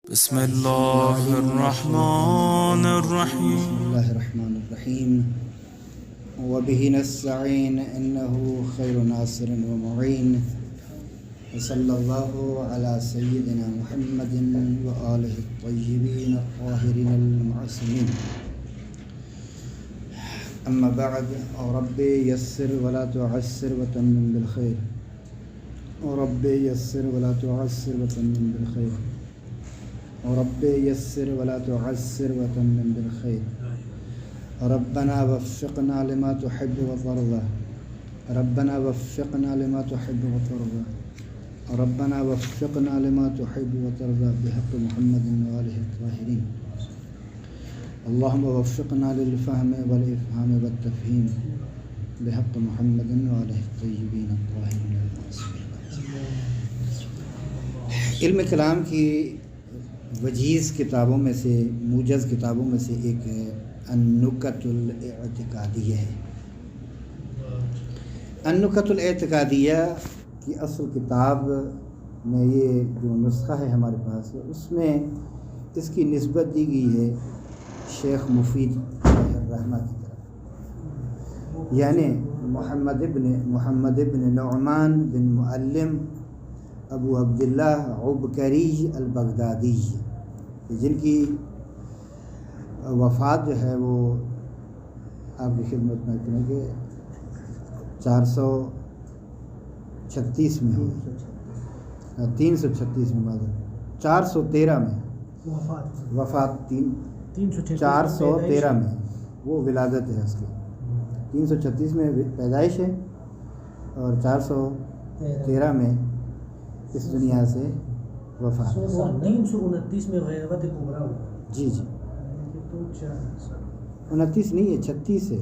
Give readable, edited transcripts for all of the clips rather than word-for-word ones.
بسم الله الرحمن الرحيم. بسم الله الرحمن الرحيم وبه نستعين إنه خير ناصر ومعين وصلى الله على سيدنا محمد وآله الطيبين الطاهرين المعصومين. أما بعد، ربي يسر ولا تعسر وتمم بالخير. ربي يسر ولا تعسر وتمم بالخير. ربي يسر ولا تعسر وتمم بالخير. ربنا وفقنا لما تحب وترضى. ربنا وفقنا لما تحب وترضى. ربنا وفقنا لما تحب وترضى بحق محمد وآله الطاهرين. اللهم وفقنا للفهم والإفهام والتفهيم بحق محمد وآله الطيبين الطاهرين. علم کلام کی وجیز کتابوں میں سے، موجز کتابوں میں سے ایک ہے النکت الاعتقادیہ ہے۔ النکت الاعتقادیہ کی اصل کتاب میں یہ جو نسخہ ہے ہمارے پاس، اس میں اس کی نسبت دی گئی ہے شیخ مفید الرحمہ کی طرف، یعنی محمد ابن نعمان بن معلم ابو عبداللہ عبکری البغدادی، جن کی وفات جو ہے وہ آپ کی خدمت میں کریں کہ 436 میں ہوئی، 336 میں، 413 میں وفات، 413 میں وہ ولادت ہے اس کی، 336 میں پیدائش ہے اور 413 میں اس دنیا سے وفات۔ 329 میں غیبت کبریٰ ہوا۔ جی 29 نہیں ہے، 36 ہے،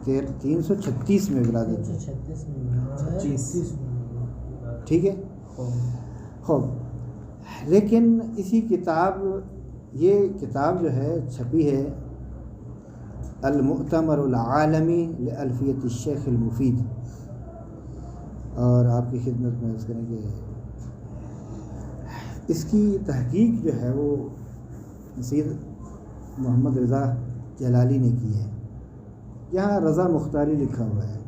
336 میں ولادت ہے، ٹھیک ہے۔ خوب، لیکن اسی کتاب، یہ کتاب جو ہے چھپی ہے المؤتمر العالمی لألفیۃ الشیخ المفید، اور آپ کی خدمت میں عرض کریں کہ اس کی تحقیق جو ہے وہ سید محمد رضا جلالی نے کی ہے۔ یہاں رضا مختاری لکھا ہوا ہے،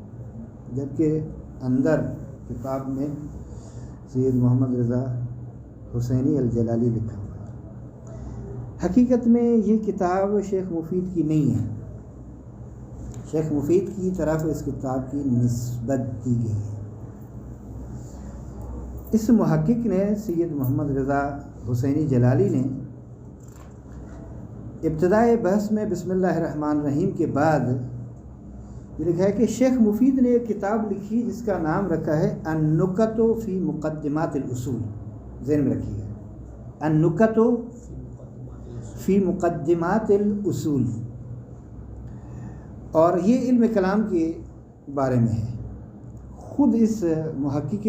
جبکہ اندر کتاب میں سید محمد رضا حسینی الجلالی لکھا ہوا ہے۔ حقیقت میں یہ کتاب شیخ مفید کی نہیں ہے، شیخ مفید کی طرف اس کتاب کی نسبت دی گئی ہے۔ اس محقق نے، سید محمد رضا حسینی جلالی نے، ابتدائے بحث میں بسم اللہ الرحمن الرحیم کے بعد یہ لکھا ہے کہ شیخ مفید نے ایک کتاب لکھی جس کا نام رکھا ہے النکت فی مقدمات الاصول، ذہن میں رکھیے گا، النکت فی مقدمات الاصول، اور یہ علم کلام کے بارے میں ہے۔ خود اس محقق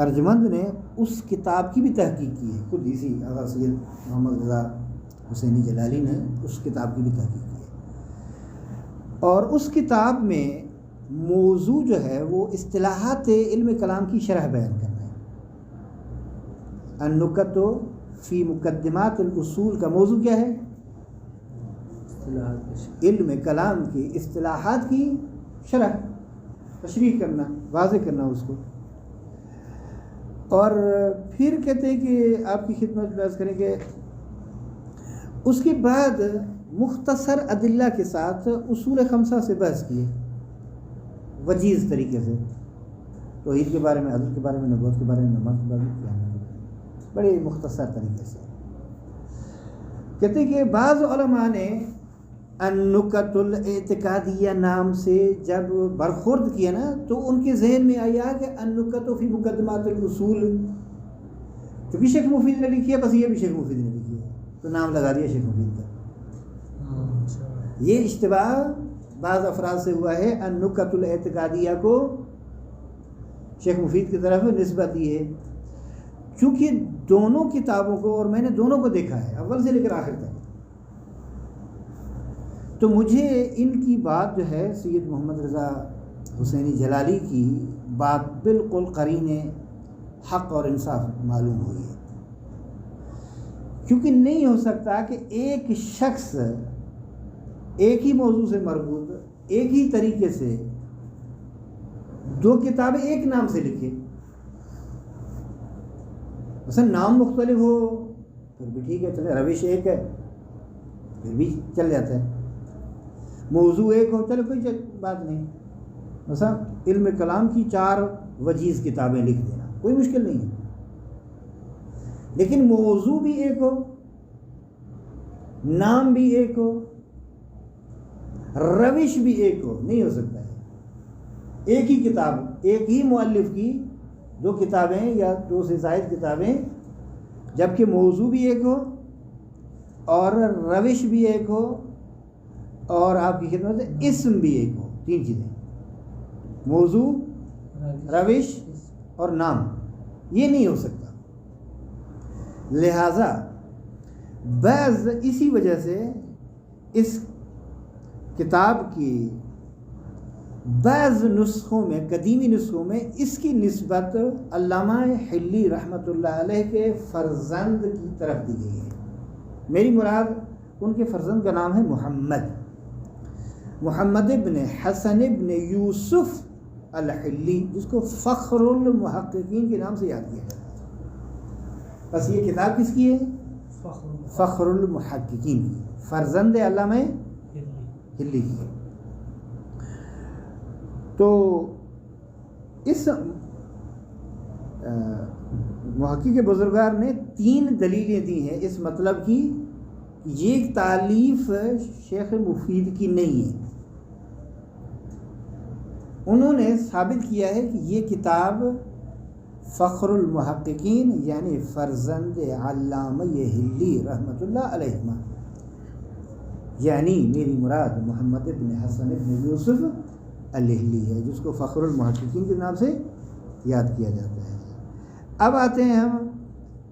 ارجمند نے اس کتاب کی بھی تحقیق کی ہے، خود اسی آغا سید محمد رضا حسینی جلالی نے اس کتاب کی بھی تحقیق کی ہے، اور اس کتاب میں موضوع جو ہے وہ اصطلاحات علم کلام کی شرح بیان کرنا ہے۔ النکت فی مقدمات الاصول کا موضوع کیا ہے؟ علم کلام کی اصطلاحات کی شرح، تشریح کرنا، واضح کرنا اس کو۔ اور پھر کہتے ہیں کہ آپ کی خدمت میں عرض کریں کہ اس کے بعد مختصر ادلہ کے ساتھ اصول خمسہ سے بحث کیے، وجیز طریقے سے، توحید کے بارے میں، حضرت کے بارے میں، نبوت کے بارے میں، نماز کے بارے میں، بڑے مختصر طریقے سے۔ کہتے ہیں کہ بعض علماء نے النکت الاعتقادیہ نام سے جب برخورد کیا نا، تو ان کے ذہن میں آیا کہ النکت فی مقدمات الاصول، کیونکہ شیخ مفید نے لکھی ہے، بس یہ بھی شیخ مفید نے لکھی ہے، تو نام لگا دیا شیخ مفید کا۔ یہ اشتباہ بعض افراد سے ہوا ہے، النکت الاعتقادیہ کو شیخ مفید کی طرف نسبت دی ہے، چونکہ دونوں کتابوں کو، اور میں نے دونوں کو دیکھا ہے اول سے لے کر آخر تک، تو مجھے ان کی بات جو ہے سید محمد رضا حسینی جلالی کی بات بالکل قرین حق اور انصاف معلوم ہوئی ہے۔ کیونکہ نہیں ہو سکتا کہ ایک شخص ایک ہی موضوع سے مربوط ایک ہی طریقے سے دو کتابیں ایک نام سے لکھے. مثلا نام مختلف ہو پھر بھی ٹھیک ہے، چلے، روش ایک ہے پھر بھی چل جاتا ہے. موضوع ایک ہو، چلو کوئی بات نہیں. مثلا علم کلام کی 4 وجیز کتابیں لکھ دینا کوئی مشکل نہیں ہے. لیکن موضوع بھی ایک ہو، نام بھی ایک ہو، روش بھی ایک ہو، نہیں ہو سکتا ہے. ایک ہی کتاب، ایک ہی مؤلف کی 2 کتابیں یا 2 سے زائد کتابیں، جبکہ موضوع بھی ایک ہو اور روش بھی ایک ہو اور آپ کی خدمت سے اسم بھی ایک ہو. 3 چیزیں، موضوع، روش اور نام، یہ نہیں ہو سکتا. لہذا بعض اسی وجہ سے اس کتاب کی بعض نسخوں میں، قدیمی نسخوں میں اس کی نسبت علامہ حلی رحمۃ اللہ علیہ کے فرزند کی طرف دی گئی ہے. میری مراد ان کے فرزند کا نام ہے محمد ابن حسن ابن یوسف الحلی، جس کو فخر المحققین کے نام سے یاد کیا جاتا ہے. بس یہ کتاب کس کی ہے؟ فخر المحققین کی، فرزند علامہ حلی کی. تو اس محقق بزرگار نے 3 دلیلیں دی ہیں اس مطلب کی کہ یہ تالیف شیخ مفید کی نہیں ہے. انہوں نے ثابت کیا ہے کہ یہ کتاب فخر المحققین یعنی فرزند علامہ حلی رحمۃ اللہ علیہ، یعنی میری مراد محمد ابن حسن ابن یوسف الحلی ہے، جس کو فخر المحققین کے نام سے یاد کیا جاتا ہے. اب آتے ہیں ہم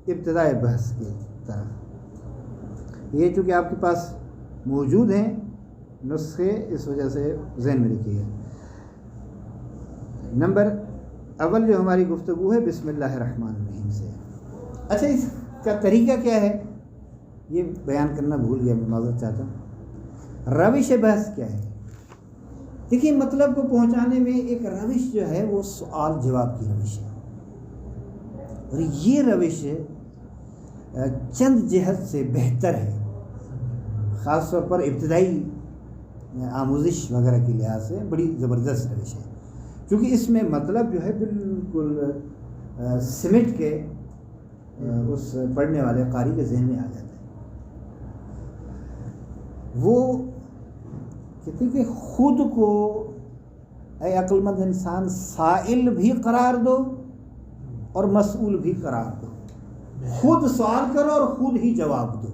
ابتدائے بحث کی طرف. یہ چونکہ آپ کے پاس موجود ہیں نسخے، اس وجہ سے ذہن میں رکھیے گا. نمبر اول جو ہماری گفتگو ہے بسم اللہ الرحمن الرحیم سے. اچھا، اس کا طریقہ کیا ہے یہ بیان کرنا بھول گیا، میں معذرت چاہتا ہوں. روش بحث کیا ہے؟ دیکھیے، مطلب کو پہنچانے میں ایک روش جو ہے وہ سوال جواب کی روش ہے، اور یہ روش چند جہت سے بہتر ہے، خاص طور پر ابتدائی آموزش وغیرہ کے لحاظ سے بڑی زبردست روش ہے، کیونکہ اس میں مطلب جو ہے بالکل سمٹ کے اس پڑھنے والے قاری کے ذہن میں آ جاتا ہے. وہ کہتے ہیں کہ خود کو اے عقل مند انسان سائل بھی قرار دو اور مسئول بھی قرار دو. خود سوال کرو اور خود ہی جواب دو.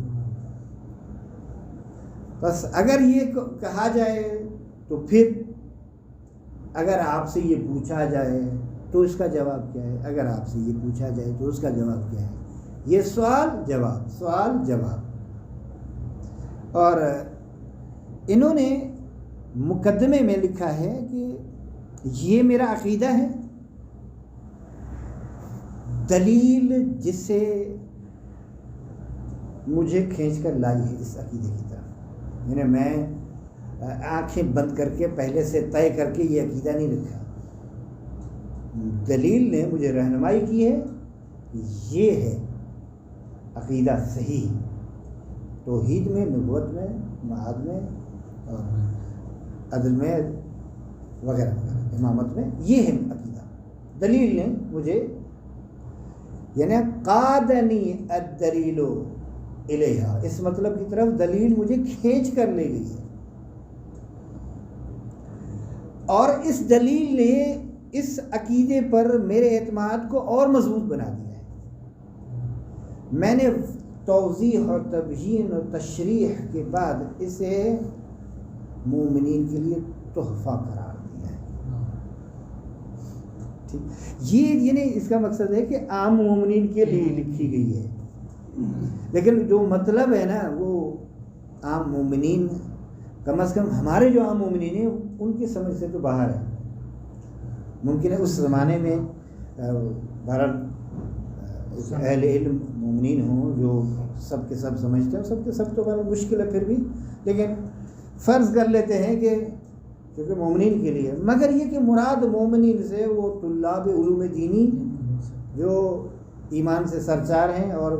بس اگر یہ کہا جائے تو پھر اگر آپ سے یہ پوچھا جائے تو اس کا جواب کیا ہے، اگر آپ سے یہ پوچھا جائے تو اس کا جواب کیا ہے. یہ سوال جواب، سوال جواب. اور انہوں نے مقدمے میں لکھا ہے کہ یہ میرا عقیدہ ہے، دلیل جس سے مجھے کھینچ کر لائی ہے اس عقیدے کی طرف. یعنی میں آنکھیں بند کر کے پہلے سے طے کر کے یہ عقیدہ نہیں رکھا، دلیل نے مجھے رہنمائی کی ہے، یہ ہے عقیدہ صحیح. توحید میں، نبوت میں، معاد میں اور عدل میں وغیرہ وغیرہ، امامت میں، یہ ہے عقیدہ. دلیل نے مجھے، یعنی قادنی الدلیل الیہا، اس مطلب کی طرف دلیل مجھے کھینچ کر لے گئی ہے، اور اس دلیل نے اس عقیدے پر میرے اعتماد کو اور مضبوط بنا دیا ہے. میں نے توضیح اور تبیین اور تشریح کے بعد اسے مومنین کے لیے تحفہ قرار دیا ہے. ٹھیک، یہ یعنی اس کا مقصد ہے کہ عام مومنین کے لیے لکھی گئی ہے، لیکن جو مطلب ہے نا وہ عام مومنین، کم از کم ہمارے جو عام مومنین ہیں ان کی سمجھ سے تو باہر ہے. ممکن ہے اس زمانے میں بہرحال اہل علم مومنین ہوں جو سب کے سب سمجھتے ہیں، سب کے سب تو بڑا مشکل ہے پھر بھی، لیکن فرض کر لیتے ہیں کہ کیونکہ مومنین کے لیے، مگر یہ کہ مراد مومنین سے وہ طلاب علوم دینی جو ایمان سے سرچار ہیں اور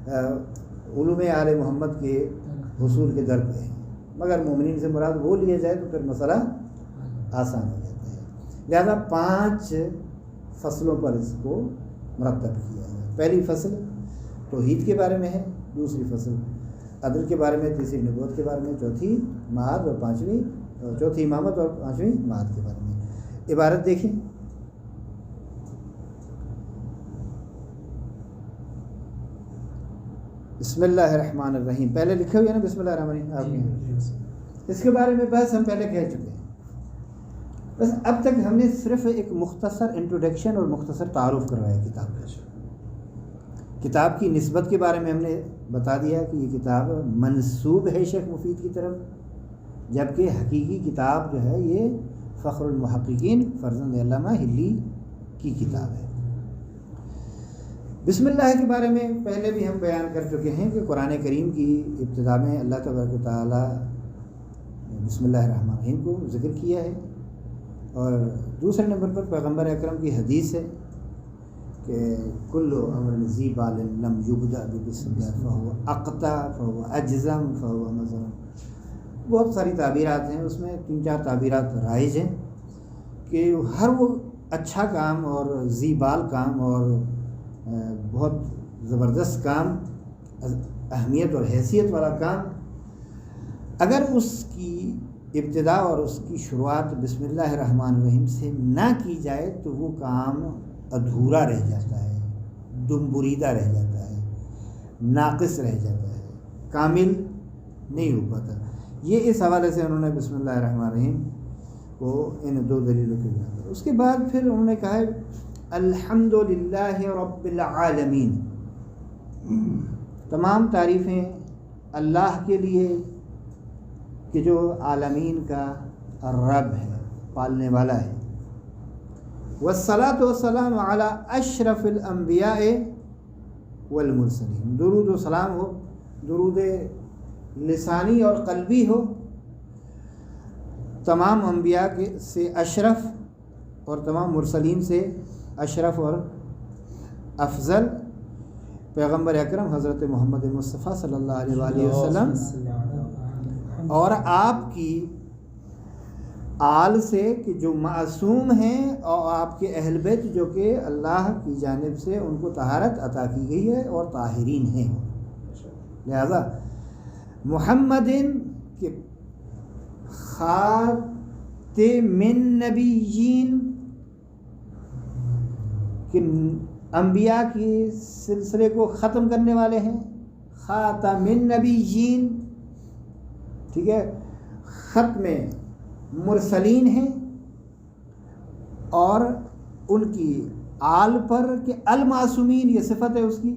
علوم آل محمد کے حصول کے در پہ ہیں، مگر مومنین سے مراد وہ لیا جائے تو پھر مسئلہ آسان ہو جاتا ہے۔ لہذا 5 فصلوں پر اس کو مرتب کیا ہے۔ پہلی فصل توحید کے بارے میں ہے، دوسری فصل عدل کے بارے میں، تیسری نبوت کے بارے میں، چوتھی معاد اور چوتھی امامت اور 5ویں معاد کے بارے میں۔ عبارت دیکھیں، بسم اللہ الرحمن الرحیم، پہلے لکھے ہوئے ہیں نا بسم اللہ الرحمن الرحیم آپ نے، اس کے بارے میں بس ہم پہلے کہہ چکے ہیں۔ بس اب تک ہم نے صرف ایک مختصر انٹروڈکشن اور مختصر تعارف کروایا کتاب کی نسبت کے بارے میں ہم نے بتا دیا کہ یہ کتاب منسوب ہے شیخ مفید کی طرف، جبکہ حقیقی کتاب جو ہے یہ فخر المحققین فرزند علامہ ہلی کی کتاب ہے۔ بسم اللہ کے بارے میں پہلے بھی ہم بیان کر چکے ہیں کہ قرآن کریم کی ابتدا میں اللہ تبارک و تعالیٰ نے بسم اللہ الرحمن الرحیم کو ذکر کیا ہے، اور دوسرے نمبر پر پیغمبر اکرم کی حدیث ہے کہ کل امر ذی بال لم یبدأ بسم اللہ فہو اقطع فہو اجزم فہو مظلم۔ بہت ساری تعبیرات ہیں، اس میں 3-4 تعبیرات رائج ہیں کہ ہر وہ اچھا کام اور ذی بال کام اور بہت زبردست کام، اہمیت اور حیثیت والا کام، اگر اس کی ابتدا اور اس کی شروعات بسم اللہ الرحمن الرحیم سے نہ کی جائے تو وہ کام ادھورا رہ جاتا ہے، دم بریدہ رہ جاتا ہے، ناقص رہ جاتا ہے، کامل نہیں ہو پاتا۔ یہ اس حوالے سے انہوں نے بسم اللہ الرحمن الرحیم کو ان 2 دلیلوں کے بنا پر، اس کے بعد پھر انہوں نے کہا ہے الحمد للہ رب العالمین، تمام تعریفیں اللہ کے لیے کہ جو عالمین کا رب ہے، پالنے والا ہے۔ والصلاۃ والسلام علی اشرف الانبیاء والمرسلین، درود و سلام ہو، درود لسانی اور قلبی ہو تمام انبیاء سے اشرف اور تمام مرسلین سے اشرف اور افضل پیغمبر اکرم حضرت محمد مصطفیٰ صلی اللہ علیہ وآلہ وسلم اور آپ کی آل سے کہ جو معصوم ہیں، اور آپ کے اہل بیت جو کہ اللہ کی جانب سے ان کو طہارت عطا کی گئی ہے اور طاہرین ہیں۔ لہذا محمد کے خاتم النبیین کہ انبیاء کی سلسلے کو ختم کرنے والے ہیں، خاتم النبیین، ٹھیک ہے، ختم مرسلین ہیں، اور ان کی آل پر کہ المعصومین یہ صفت ہے اس کی،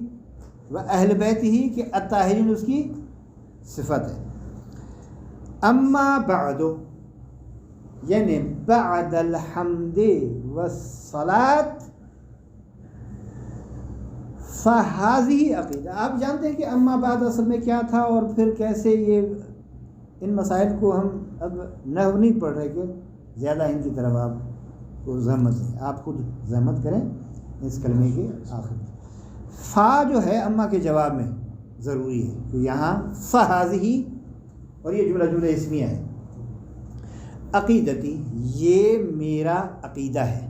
و اہل بیت ہی کہ الطاہرین اس کی صفت ہے۔ اما بعد یعنی بعد الحمد والصلاۃ فہذہ عقیدہ، آپ جانتے ہیں کہ اما بعد اصل میں کیا تھا اور پھر کیسے یہ ان مسائل کو ہم اب نحو نہیں پڑھ رہے کہ زیادہ ان کی طرف آپ کو زحمت دیں، آپ خود زحمت کریں اس کلمے کے آخر میں۔ فا جو ہے اما کے جواب میں ضروری ہے کہ یہاں فہذہ، اور یہ جملہ اسمیہ ہے، عقیدتی یہ میرا عقیدہ ہے۔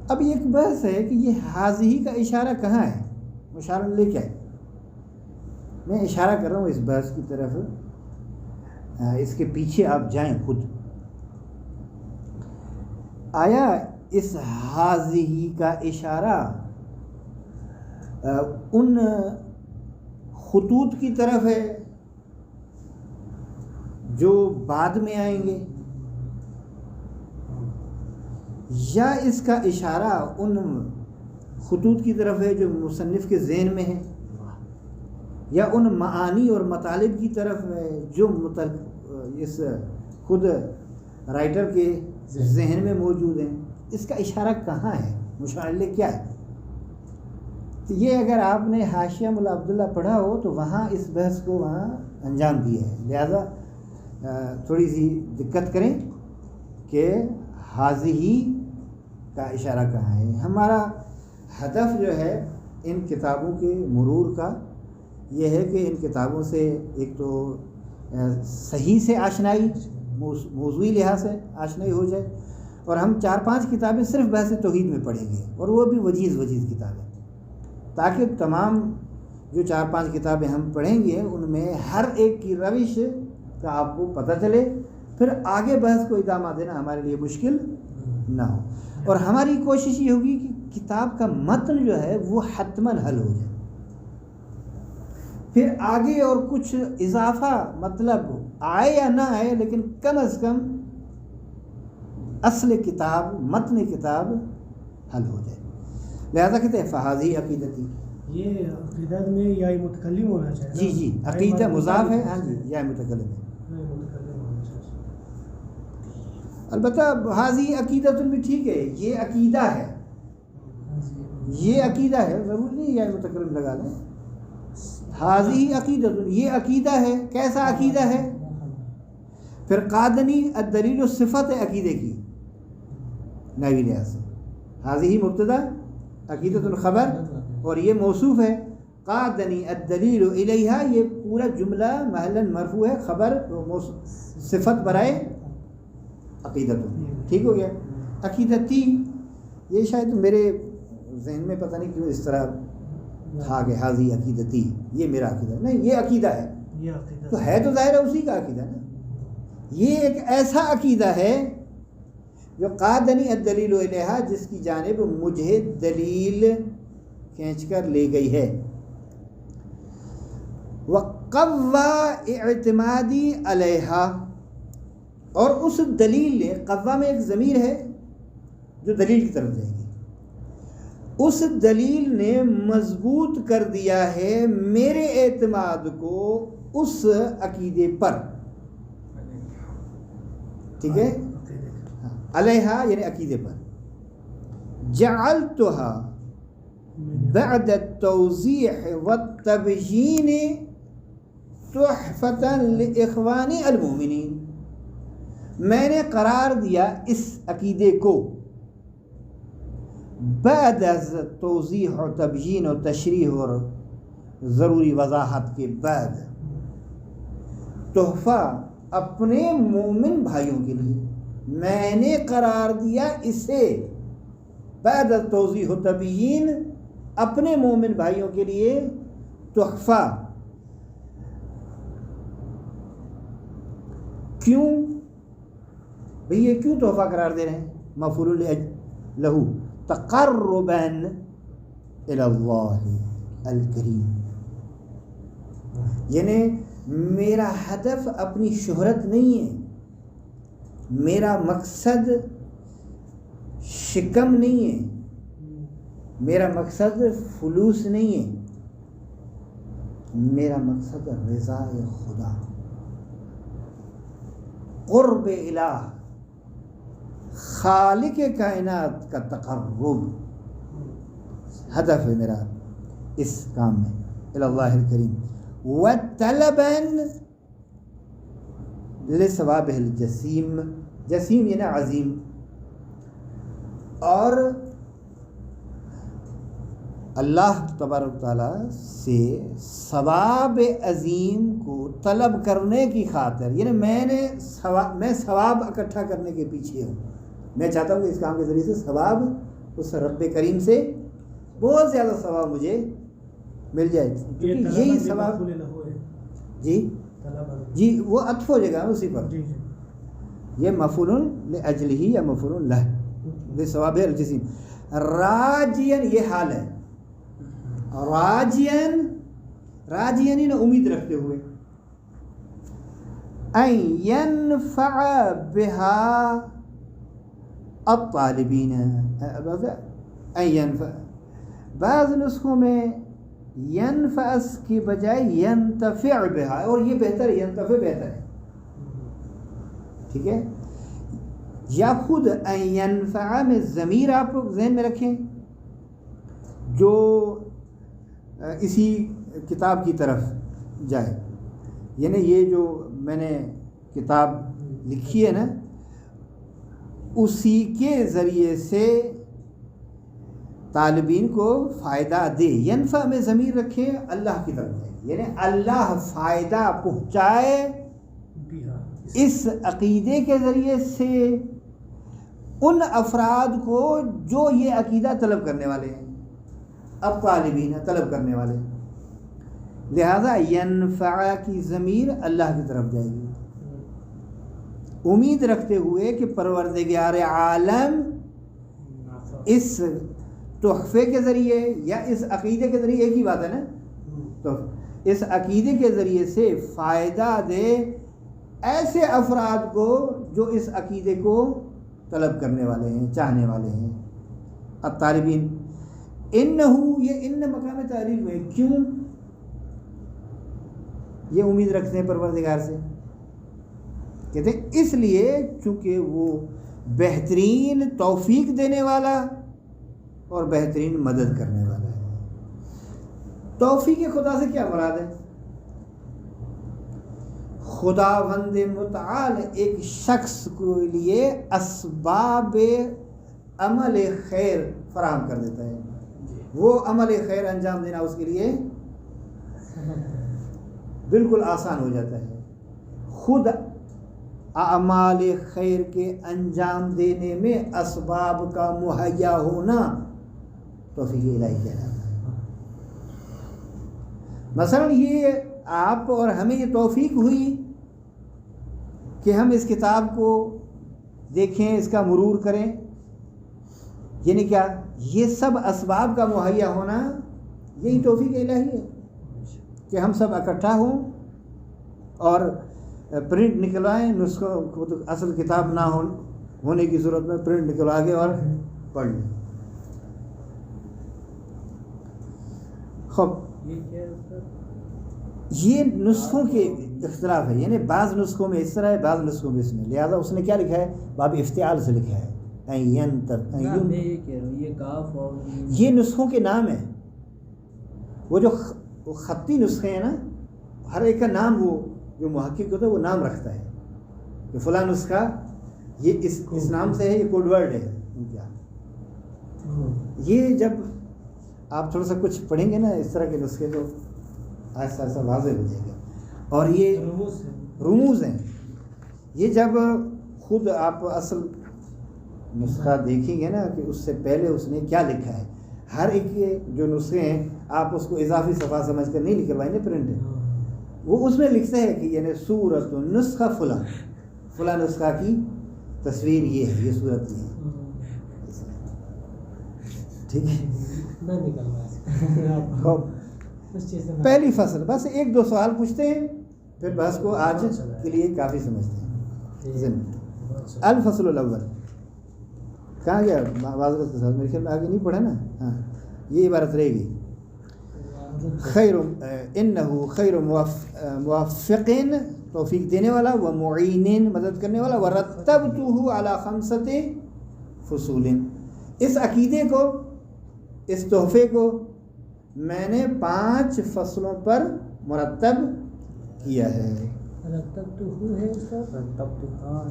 اب یہ ایک بحث ہے کہ یہ حاضی کا اشارہ کہاں ہے، اشارہ لے کیا ہے، میں اشارہ کر رہا ہوں اس بحث کی طرف، اس کے پیچھے آپ جائیں خود۔ آیا اس حاضی کا اشارہ ان خطوط کی طرف ہے جو بعد میں آئیں گے، یا اس کا اشارہ ان خطوط کی طرف ہے جو مصنف کے ذہن میں ہیں، یا ان معانی اور مطالب کی طرف ہے جو اس خود رائٹر کے ذہن میں موجود ہیں؟ اس کا اشارہ کہاں ہے، مشعل کیا ہے؟ تو یہ اگر آپ نے حاشیہ مولا عبداللہ پڑھا ہو تو وہاں اس بحث کو وہاں انجام دیا ہے. لہذا تھوڑی سی دقت کریں کہ حاضی کا اشارہ کہاں ہے. ہمارا ہدف جو ہے ان کتابوں کے مرور کا یہ ہے کہ ان کتابوں سے ایک تو صحیح سے آشنائی، موضوعی لحاظ سے آشنائی ہو جائے، اور ہم 4-5 کتابیں صرف بحث توحید میں پڑھیں گے، اور وہ بھی وجیز کتابیں، تاکہ تمام جو 4-5 کتابیں ہم پڑھیں گے ان میں ہر ایک کی روش کا آپ کو پتہ چلے، پھر آگے بحث کو ادامہ دینا ہمارے لیے مشکل نہ ہو. اور ہماری کوشش یہ ہوگی کہ کتاب کا متن جو ہے وہ حتماً حل ہو جائے، پھر آگے اور کچھ اضافہ مطلب آئے یا نہ آئے، لیکن کم از کم اصل کتاب، متن کتاب حل ہو جائے. لہذا کہتے ہیں فہذی عقیدتی. یہ عقیدت میں یا متکلم ہونا چاہیے. جی عقیدہ مضاف ہے، ہاں جی، یا متکلم ہے. البتہ حاضی عقیدت بھی ٹھیک ہے، یہ عقیدہ ہے، یہ عقیدہ ہے، ضروری نہیں یا متکلم لگا لیں. حاضی عقیدت، یہ عقیدہ ہے. کیسا عقیدہ ہے؟ پھر قادنی الدلیل صفت ہے عقیدے کی نحوی لحاظ سے. حاضی مبتدا، عقیدت خبر، اور یہ موصوف ہے. قادنی الدلیل الیہا، یہ پورا جملہ محلا مرفوع ہے، خبر صفت برائے عقیدت. ٹھیک ہو گیا. عقیدتی یہ شاید میرے ذہن میں پتہ نہیں کیوں اس طرح تھا کہ حاضی عقیدتی، یہ میرا عقیدہ نہیں، یہ عقیدہ ہے. تو ہے تو ظاہر ہے اسی کا عقیدہ نا. یہ ایک ایسا عقیدہ ہے جو قادنی الدلیل الیہا، جس کی جانب مجھے دلیل کھینچ کر لے گئی ہے. وقوّا اعتمادی علیہا، اور اس دلیل نے، قوّا میں ایک ضمیر ہے جو دلیل کی طرف جائے گی، اس دلیل نے مضبوط کر دیا ہے میرے اعتماد کو اس عقیدے پر. ٹھیک ہے، علیہا یعنی عقیدے پر. جعلتها بعد التوضیح والتبیین تحفۃ لاخوان المؤمنین، میں نے قرار دیا اس عقیدے کو بعد از توضیح و تبیین و تشریح اور ضروری وضاحت کے بعد، تحفہ اپنے مومن بھائیوں کے لیے میں نے قرار دیا اسے، بعد از توضیح و تبیین، اپنے مومن بھائیوں کے لیے تحفہ. کیوں بھئی یہ کیوں تحفہ قرار دے رہے ہیں؟ مفعول لہو، تقربا الی اللہ الکریم، یعنی میرا ہدف اپنی شہرت نہیں ہے، میرا مقصد شکم نہیں ہے، میرا مقصد فلوس نہیں ہے، میرا مقصد رضا خدا، قرب الہ، خالق کائنات کا تقرب ہدف ہے میرا اس کام میں، الی اللہ الکریم. وطلبا لثوابہ الجسیم، جسیم یعنی عظیم، اور اللہ تبارک تعالیٰ سے ثواب عظیم کو طلب کرنے کی خاطر، یعنی میں ثواب اکٹھا کرنے کے پیچھے ہوں. میں چاہتا ہوں کہ اس کام کے ذریعے سے ثواب اس رب کریم سے بہت زیادہ ثواب مجھے مل جائے، کیونکہ یہی ثواب جی وہ عطف ہو جائے گا اسی پر. یہ مفعول لاجلہ یا مفعول لہ، لثواب الجسیم. راجین یہ حال ہے، راجین نے امید رکھتے ہوئے، ان ينفع بها الطالبین، ان ينفع، بعض نسخوں میں ینفع کی بجائے ینتفع بها، اور یہ بہتر ہے، ینتفع بہتر ہے. ٹھیک ہے، یا خود ان ينفع میں ضمیر آپ ذہن میں رکھیں جو اسی کتاب کی طرف جائے. یعنی یہ جو میں نے کتاب لکھی ہے نا اسی کے ذریعے سے طالبین کو فائدہ دے. ینفع میں ضمیر رکھے اللہ کی طرف جائے, یعنی اللہ فائدہ پہنچائے اس عقیدے کے ذریعے سے ان افراد کو جو یہ عقیدہ طلب کرنے والے ہیں, اب طالبین ہیں طلب کرنے والے. لہذا ینفع کی ضمیر اللہ کی طرف جائے گی, امید رکھتے ہوئے کہ پروردگار عالم اس تحفے کے ذریعے یا اس عقیدے کے ذریعے, ایک ہی بات ہے نا, تو اس عقیدے کے ذریعے سے فائدہ دے ایسے افراد کو جو اس عقیدے کو طلب کرنے والے ہیں, چاہنے والے ہیں. اب طالبین انہو, یہ ان مقام تعریف ہے, کیوں یہ امید رکھتے ہیں پروردگار سے؟ کہتے ہیں اس لیے چونکہ وہ بہترین توفیق دینے والا اور بہترین مدد کرنے والا ہے. توفیق خدا سے کیا مراد ہے؟ خداوند متعال ایک شخص کے لیے اسباب عمل خیر فراہم کر دیتا ہے. وہ عمل خیر انجام دینا اس کے لیے بالکل آسان ہو جاتا ہے. خود اعمال خیر کے انجام دینے میں اسباب کا مہیا ہونا توفیق الہی کہلاتا ہے. مثلا یہ آپ اور ہمیں یہ توفیق ہوئی کہ ہم اس کتاب کو دیکھیں, اس کا مرور کریں, یعنی کیا یہ سب اسباب کا مہیا ہونا یہی توفیق الہی ہے کہ ہم سب اکٹھا ہوں اور پرنٹ نکلوائیں نسخوں کو, تو اصل کتاب نہ ہونے کی صورت میں پرنٹ نکلوا کے اور پڑھ لیں. خب یہ نسخوں کے اختلاف ہے, یعنی بعض نسخوں میں اس طرح ہے, بعض نسخوں میں اس میں. لہذا اس نے کیا لکھا ہے, باب افتعال سے لکھا ہے. یہ نسخوں کے نام ہیں, وہ جو خطی نسخے ہیں نا, ہر ایک کا نام وہ جو محقق ہوتا ہے وہ نام رکھتا ہے کہ فلاں نسخہ یہ اس نام سے ہے, یہ کوڈ ورڈ ہے. یہ جب آپ تھوڑا سا کچھ پڑھیں گے نا اس طرح کے نسخے تو آہستہ آہستہ واضح ہو جائے گا. اور یہ رموز ہیں, یہ جب خود آپ اصل نسخہ دیکھیں گے نا کہ اس سے پہلے اس نے کیا لکھا ہے, ہر ایک کے جو نسخے ہیں آپ اس کو اضافی صفحہ سمجھ کر نہیں نکلوائیں گے پرنٹ, وہ اس میں لکھتا ہے کہ یعنی صورت نسخہ فلاں نسخہ کی تصویر یہ ہے, یہ صورت یہ ہے. ٹھیک ہے, پہلی فصل بس ایک دو سوال پوچھتے ہیں پھر بحث کو آج کے لیے کافی سمجھتے ہیں. الفصل الاول کہاں گیا معذرت کے ساتھ, میرے خیال میں آگے نہیں پڑھا نا. ہاں یہ عبارت رہے گی, خیر انہو خیر موفقین توفیق دینے والا, و معینین مدد کرنے والا, و رتبتہ علی خمسۃ فصول. اس عقیدے کو, اس تحفے کو میں نے 5 فصلوں پر مرتب کیا ہے.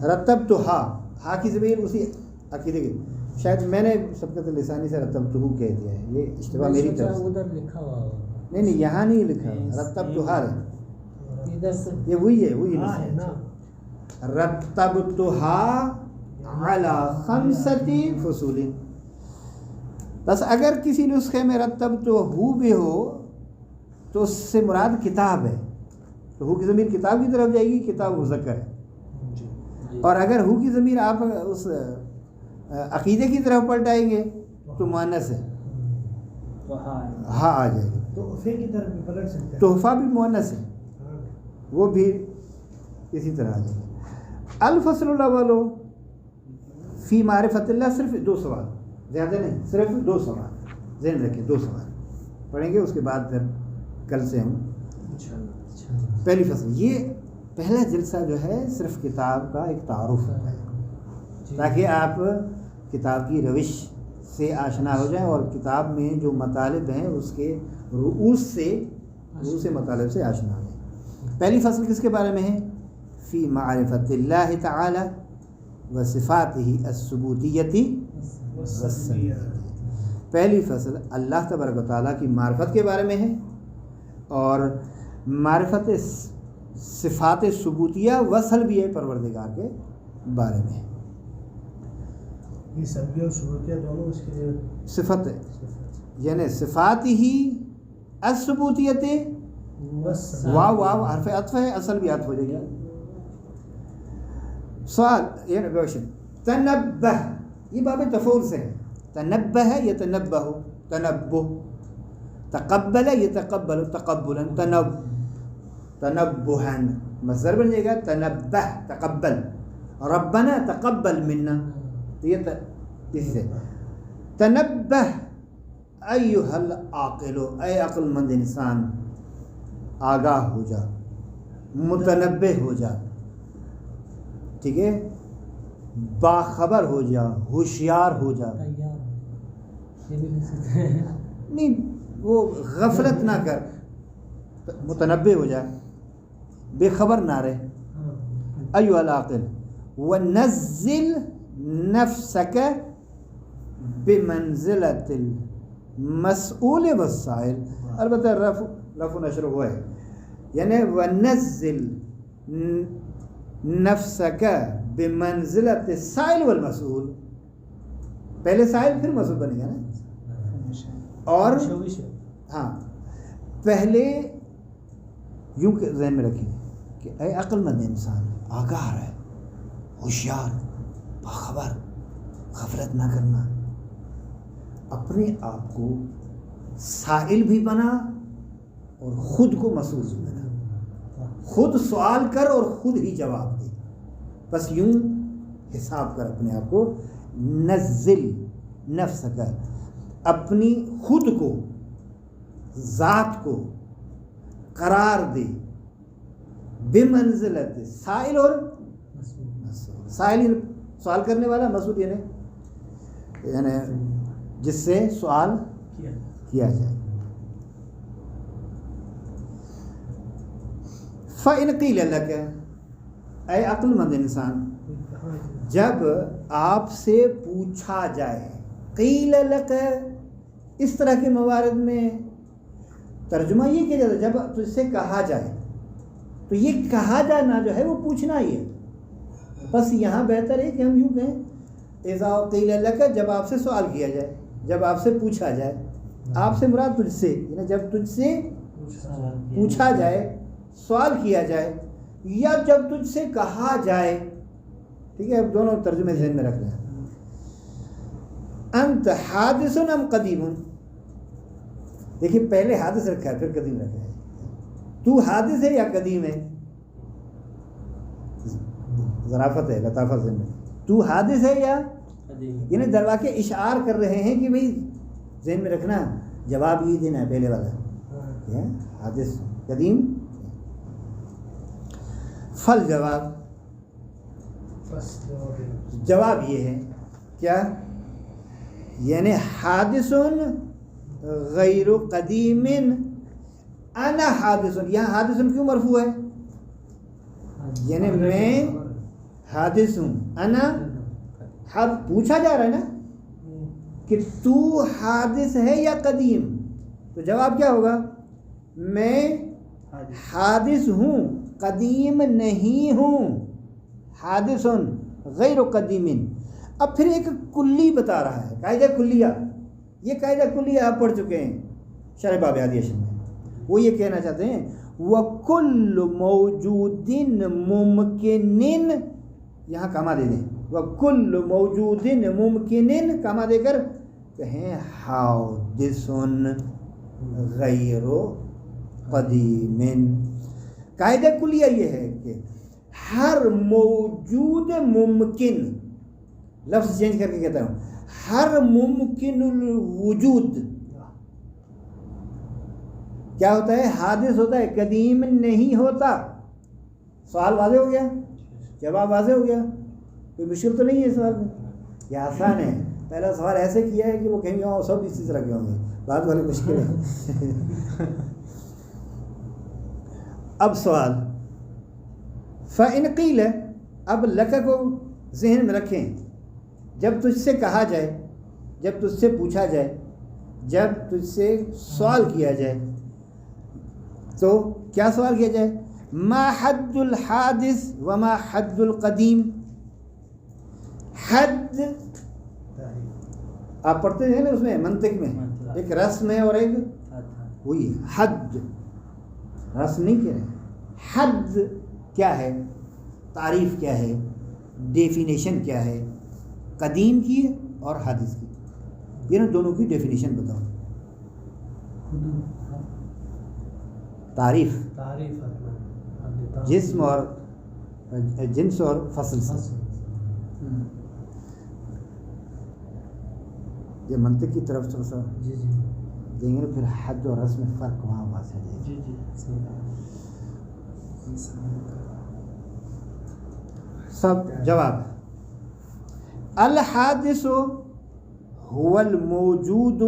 رتبتہا, ہا کی ضمیر اسی عقیدے کی, شاید میں نے سبقت لسانی سے رتبتہ کہہ دیا ہے, یہ اشتباہ میری طرف سے. ادھر لکھا ہوا نہیں یہاں نہیں لکھا, رتبتہا ہے, یہ وہی ہے, وہی ہے. رتبتہا علی 5 فصول. بس اگر کسی نسخے میں رتبتہ بھی ہو تو اس سے مراد کتاب ہے, تو ہو کی ضمیر کتاب کی طرف جائے گی, کتاب مذکر ہے. اور اگر ہو کی ضمیر آپ اس عقیدے کی طرف پلٹائیں گے تو مؤنث ہے, ہاں آ جائے گی. تحفے کی طرف بھی پلٹ سکتے ہیں, تحفہ بھی مؤنث ہے, وہ بھی اسی طرح آ جائے گا. الفصل الاول فی معرفت اللہ, صرف 2 سوال, زیادہ نہیں, صرف 2 سوال ذہن رکھیں, 2 سوال پڑھیں گے, اس کے بعد پھر کل سے ہم پہلی فصل. یہ پہلا جلسہ جو ہے صرف کتاب کا ایک تعارف ہوتا ہے تاکہ آپ کتاب کی روش سے آشنا ہو جائیں اور کتاب میں جو مطالب ہیں اس کے رؤوس مطالب سے آشنا ہے. پہلی فصل کس کے بارے میں ہے؟ فی معرفت اللہ تعالی و صفاتہ الثبوتیتی والسلبیتی. پہلی فصل اللہ تبارک و تعالیٰ کی معرفت کے بارے میں ہے اور معرفت صفات ثبوتیہ و سلبیہ پروردگار کے بارے میں ہے. یہ سلبیہ اور ثبوتیہ دونوں اس کے لیے صفت ہے، یعنی صفات ہی الثبوتیت واو حرف عطف ہے، اصل بھی عطف ہو جائے گا. سوال یعنی کوشچن، تنبہ یہ باب تفعول سے ہے. تنبہ یتنبہ تنبہ، تقبل یتقبل تقبلا، تنبہا مصدر بن جائے گا تنبہ تقبل. ربنا تقبل منا، تو یہ اسی سے تنبہ ایھا العاقل، اے عقل مند انسان آگاہ ہو جا، متنبہ ہو جا، ٹھیک ہے، باخبر ہو جا، ہوشیار ہو جا. نہیں وہ غفلت نہ کر، متنبہ ہو جا، بے خبر نہ رہے. ایھا العاقل ونزل نفسک بمنزلۃ المسئول والسائل. البتہ رفع نشر ہوا ہے، یعنی ونزل نفسک بمنزلۃ السائل والمسئول. پہلے سائل پھر مسئول بنے گا نا. اور ہاں پہلے یوں ذہن میں رکھیں کہ اے عقل مند انسان آگاہ رہے، ہوشیار، باخبر، غفلت نہ کرنا. اپنے آپ کو سائل بھی بنا اور خود کو مسئول بھی بنا. خود سوال کر اور خود ہی جواب دے. بس یوں حساب کر اپنے آپ کو. نزل نفس کا، اپنی خود کو، ذات کو قرار دے بمنزلت سائل اور مسئول. سائل سوال کرنے والا، مسئول یعنی جس سے سوال کیا جائے. فَإِنْ قِيلَ لَكَ، اے عقل مند انسان جب آپ سے پوچھا جائے. قیل لک، اس طرح کے موارد میں ترجمہ یہ کیا جاتا ہے جب تجھ سے کہا جائے، تو یہ کہا جانا جو ہے وہ پوچھنا ہی ہے. بس یہاں بہتر ہے کہ ہم یوں کہیں اذا قیل لک، جب آپ سے سوال کیا جائے، جب آپ سے پوچھا جائے. آپ سے مراد تجھ سے، یعنی جب تجھ سے پوچھا جائے، سوال کیا جائے، یا جب تجھ سے کہا جائے. ٹھیک ہے، اب دونوں ترجمے ذہن میں رکھ رہے ہیں. انت حادث ام قدیم، دیکھیے پہلے حادث رکھا ہے پھر قدیم رکھا ہے. تو حادث ہے یا قدیم ہے؟ ظرافت ہے، لطافت ذہن میں. تو حادث ہے یا قدیم، یعنی درواقع اشعار کر رہے ہیں کہ بھئی ذہن میں رکھنا جواب یہ دینا ہے پہلے والا. حادث قدیم. فل جواب یہ ہے کیا، یعنی حادث غیر قدیم انا حادث. یہاں حادث کیوں مرفوع ہے؟ یعنی میں حادث ہوں. انا پوچھا جا رہا ہے نا کہ تو حادث ہے یا قدیم، تو جواب کیا ہوگا؟ میں حادث ہوں، قدیم نہیں ہوں. حادث غیر قدیم. اب پھر ایک کلی بتا رہا ہے، قاعدہ کلیہ. یہ قاعدہ کلیہ آپ پڑھ چکے ہیں شرح باب عادیہ میں. وہ یہ کہنا چاہتے ہیں وَكُلُّ مَوْجُودٍ مُمْكِنٍ، یہاں کاما دے دیں، وَكُلُّ مَوْجُودٍ مُمْكِنٍ کاما دے کر کہیں حادث غیر قدیم. قاعدہ کلیہ یہ ہے کہ ہر موجود ممکن، لفظ چینج کر کے کہتا ہوں، ہر ممکن الوجود کیا ہوتا ہے؟ حادث ہوتا ہے، قدیم نہیں ہوتا. سوال واضح ہو گیا، جواب واضح ہو گیا، کوئی مشکل تو نہیں ہے سوال میں. یہ آسان ہے. پہلا سوال ایسے کیا ہے کہ وہ کہیں گے سب اسی طرح کے ہوں گے، بعد والے مشکل ہے۔ اب سوال فَإِنْ قِيلَ، اب لَكَ کو ذہن میں رکھیں، جب تجھ سے کہا جائے، جب تجھ سے پوچھا جائے، جب تجھ سے سوال کیا جائے، تو کیا سوال کیا جائے؟ ما حد الحادث وما حد القدیم۔ حد آپ پڑھتے ہیں نا اس میں منطق میں ایک رسم ہے اور ایک وہی حد، رسم نہیں کہہ رہے، حد کیا ہے، تعریف کیا ہے، ڈیفینیشن کیا ہے، قدیم کی اور حادث کی، یہ نا دونوں کی ڈیفینیشن بتاؤ۔ تعریف جسم اور جنس اور فصل سے، یہ منطق کی طرف تھوڑا سا دیں گے، پھر حد اور رسم میں فرق وہاں واضح ہو جائے گا۔ سب جواب الحادث هو الموجود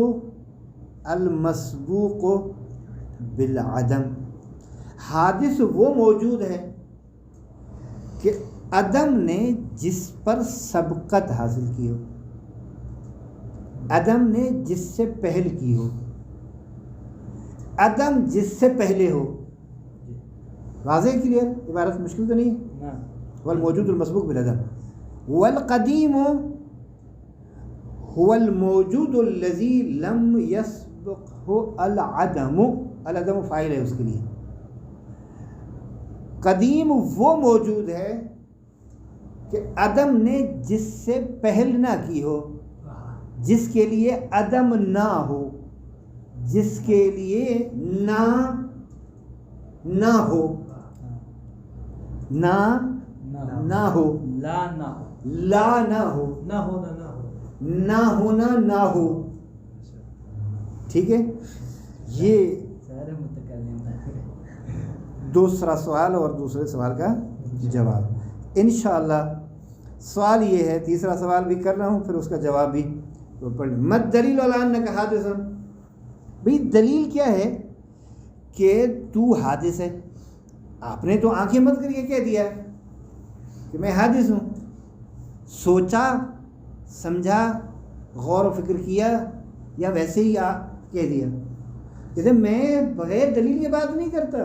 المسبوق بالعدم، حادث وہ موجود ہے کہ عدم نے جس پر سبقت حاصل کی ہو، عدم نے جس سے پہل کی ہو، عدم جس سے پہلے ہو۔ واضح کلیئر، عبارت مشکل تو نہیں ہے۔ والموجود المسبوق بالعدم، والقدیم هو الموجود الذي لم يسبقه العدم، العدم فاعل ہے اس کے لیے۔ قدیم وہ موجود ہے کہ عدم نے جس سے پہل نہ کی ہو، جس کے لیے عدم نہ ہو، جس کے لیے نہ ہو، نہ ہو، لا نہ ہو، نہ ہونا نہ ہو، ٹھیک ہے۔ یہ دوسرا سوال اور دوسرے سوال کا جواب انشاءاللہ۔ سوال یہ ہے، تیسرا سوال بھی کر رہا ہوں پھر اس کا جواب بھی پڑھ لیں۔ مت دلیل علی انک حادث، بھئی دلیل کیا ہے کہ تو حادث ہے؟ آپ نے تو آنکھیں بند کر کے کہہ دیا کہ میں حادث ہوں، سوچا سمجھا غور و فکر کیا یا ویسے ہی کہہ دیا؟ کہتے میں بغیر دلیل کی بات نہیں کرتا۔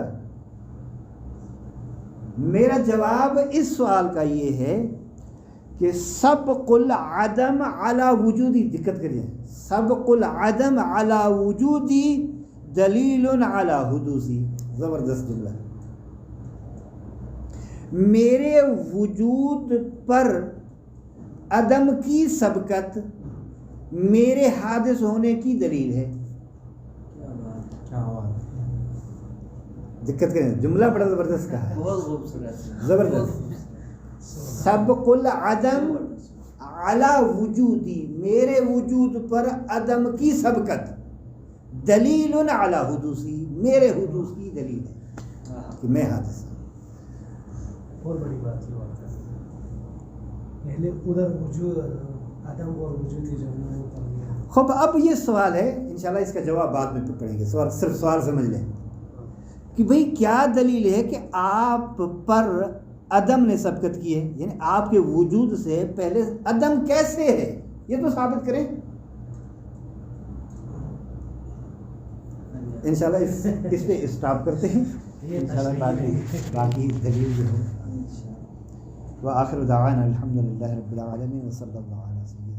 میرا جواب اس سوال کا یہ ہے کہ سبق العدم علی وجودی، دقت کریے، سبق العدم علی وجودی دلیل علی حدوثی، زبردست جملہ۔ میرے وجود پر عدم کی سبقت میرے حادث ہونے کی دلیل ہے۔ دقت کریں، جملہ بڑا زبردست کہا ہے، زبردست۔ سبق العدم علی وجودی، میرے وجود پر عدم کی سبقت دلیل علی حدوثی، میرے حدوث کی دلیل ہے کہ میں حادث ہوں۔ اور بڑی بات یہ پہلے ادھر وجود عدم اور وجود کی جمع۔ خوب اب یہ سوال ہے، انشاءاللہ اس کا جواب بعد میں پڑھیں گے، صرف سوال سمجھ لیں کہ بھئی کیا دلیل ہے کہ آپ پر عدم نے سبقت کی ہے، یعنی آپ کے وجود سے پہلے عدم کیسے ہے، یہ تو ثابت کریں۔ انشاءاللہ اس پہ اسٹاپ کرتے ہیں، انشاءاللہ باقی دلیل جو ہے۔ وآخر دعوانا الحمدللہ رب العالمین وصلی اللہ علیہ وسلم۔